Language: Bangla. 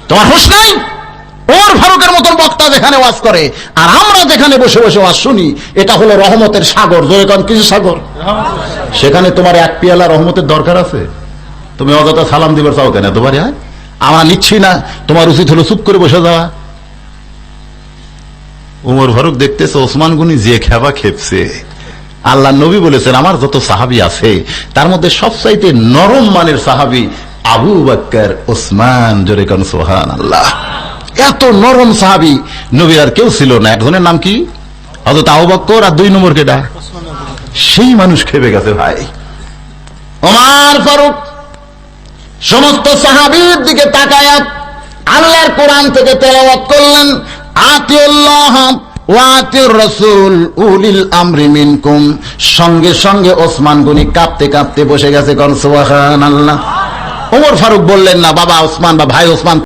তোমার হুঁশ নাই? ওমর ফারুকের মতন বক্তা যেখানে ওয়াজ করে আর আমরা যেখানে বসে বসে ওয়াজ শুনি, এটা হলো রহমতের সাগর। জোরে কোন কিছু সাগর? সেখানে তোমার এক পেয়ালা রহমতের দরকার আছে? তুমি অযথা সালাম দিবার চাও কেন? তোমার আমরা নিচ্ছি না, তোমার উচিত হলো চুপ করে বসে যাওয়া। ওমর ফারুক দেখতেছে ওসমান গনি যে খেপা খেপছে। আল্লাহ নবী বলেছেন আমার যত সাহাবী আছে তার মধ্যে সবচাইতে নরম মানের সাহাবী আবু বকর ওসমান। জোরে কোন সুবহানাল্লাহ। এত নরম সাহাবী নবীর আর কেউ ছিল না। একজনের নাম কি? হযরত আবু বকর, আর 2 নম্বর কেডা? সেই মানুষ খেপে গেছে ভাই। ওমর ফারুক সমস্ত সাহাবীর দিকে তাকায়া আল্লাহর কোরআন থেকে তেলাওয়াত করলেন, আতিউল্লাহ ওয়া আতিউর রাসূল উলিল আমরি মিনকুম। সঙ্গে সঙ্গে ওসমান গনি কাঁপতে কাঁপতে বসে গেছে। কোন সুবহানাল্লাহ। ওমর ফারুক বললেন না, বাবা ওসমান বা ভাই ওসমান